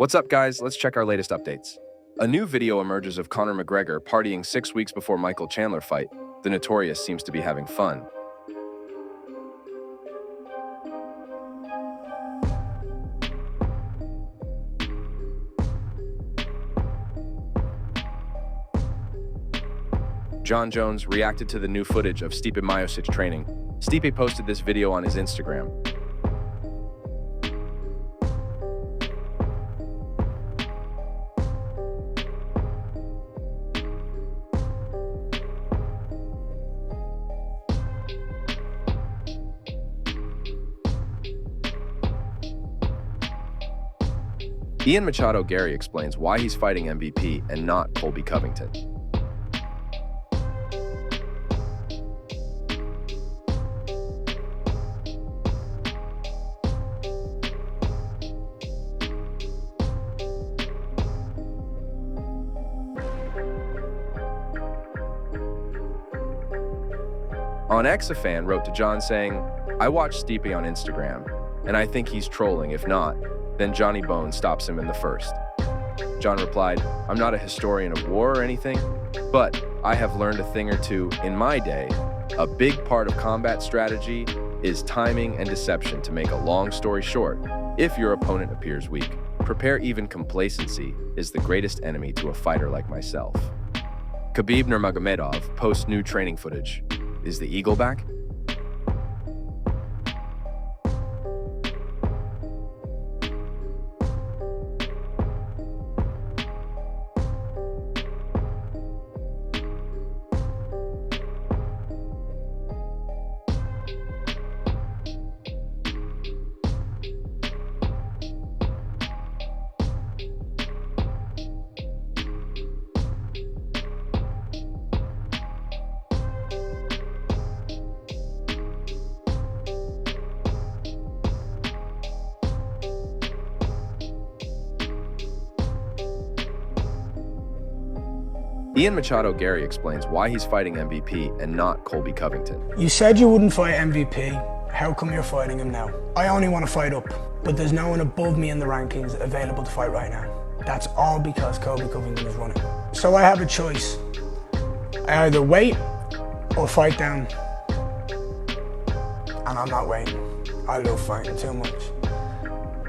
What's up, guys? Let's check our latest updates. A new video emerges of Conor McGregor partying 6 weeks before Michael Chandler fight. The Notorious seems to be having fun. Jon Jones reacted to the new footage of Stipe Miocic training. Stipe posted this video on his Instagram. Machado Garry explains why he's fighting MVP and not Colby Covington. On X, a fan wrote to Jon saying, "I watched Stipe on Instagram, and I think he's trolling. If not, then Johnny Bones stops him in the first." Jon replied, "I'm not a historian of war or anything, but I have learned a thing or two in my day. A big part of combat strategy is timing and deception. To make a long story short, if your opponent appears weak, prepare. Even complacency is the greatest enemy to a fighter like myself." Khabib Nurmagomedov posts new training footage. Is the Eagle back? Machado Garry explains why he's fighting MVP and not Colby Covington. You said you wouldn't fight MVP. How come you're fighting him now? I only want to fight up, but there's no one above me in the rankings available to fight right now. That's all because Colby Covington is running. So I have a choice. I either wait or fight down. And I'm not waiting. I love fighting too much.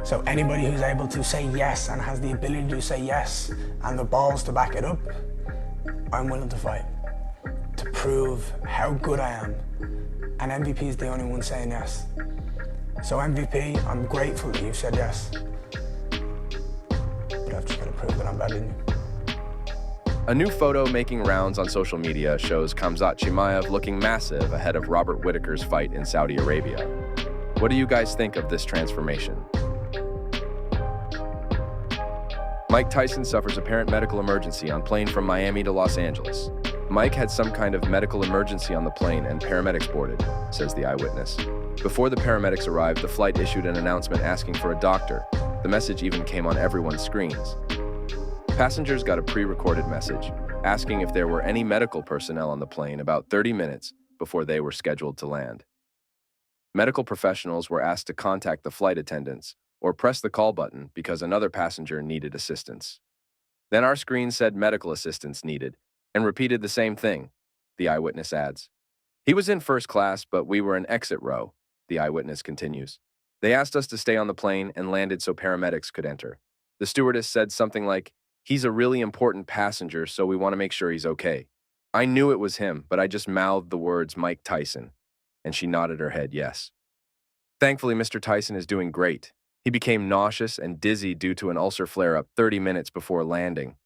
So anybody who's able to say yes and has the ability to say yes and the balls to back it up, I'm willing to fight to prove how good I am. And MVP is the only one saying yes. So MVP, I'm grateful that you said yes. But I've just got to prove that I'm better than you. A new photo making rounds on social media shows Khamzat Chimaev looking massive ahead of Robert Whittaker's fight in Saudi Arabia. What do you guys think of this transformation? Mike Tyson suffers apparent medical emergency on plane from Miami to Los Angeles. Mike had some kind of medical emergency on the plane and paramedics boarded, says the eyewitness. Before the paramedics arrived, the flight issued an announcement asking for a doctor. The message even came on everyone's screens. Passengers got a pre-recorded message asking if there were any medical personnel on the plane about 30 minutes before they were scheduled to land. Medical professionals were asked to contact the flight attendants or press the call button because another passenger needed assistance. Then our screen said medical assistance needed and repeated the same thing, the eyewitness adds. He was in first class, but we were in exit row, the eyewitness continues. They asked us to stay on the plane and landed so paramedics could enter. The stewardess said something like, "He's a really important passenger, so we want to make sure he's okay." I knew it was him, but I just mouthed the words Mike Tyson, and she nodded her head yes. Thankfully, Mr. Tyson is doing great. He became nauseous and dizzy due to an ulcer flare-up 30 minutes before landing,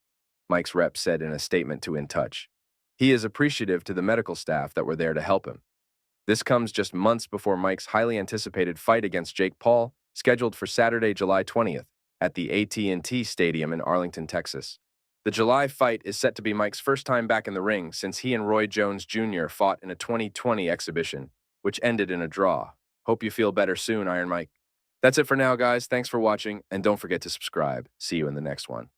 Mike's rep said in a statement to In Touch. He is appreciative to the medical staff that were there to help him. This comes just months before Mike's highly anticipated fight against Jake Paul, scheduled for Saturday, July 20th, at the AT&T Stadium in Arlington, Texas. The July fight is set to be Mike's first time back in the ring since he and Roy Jones Jr. fought in a 2020 exhibition, which ended in a draw. Hope you feel better soon, Iron Mike. That's it for now, guys. Thanks for watching, and don't forget to subscribe. See you in the next one.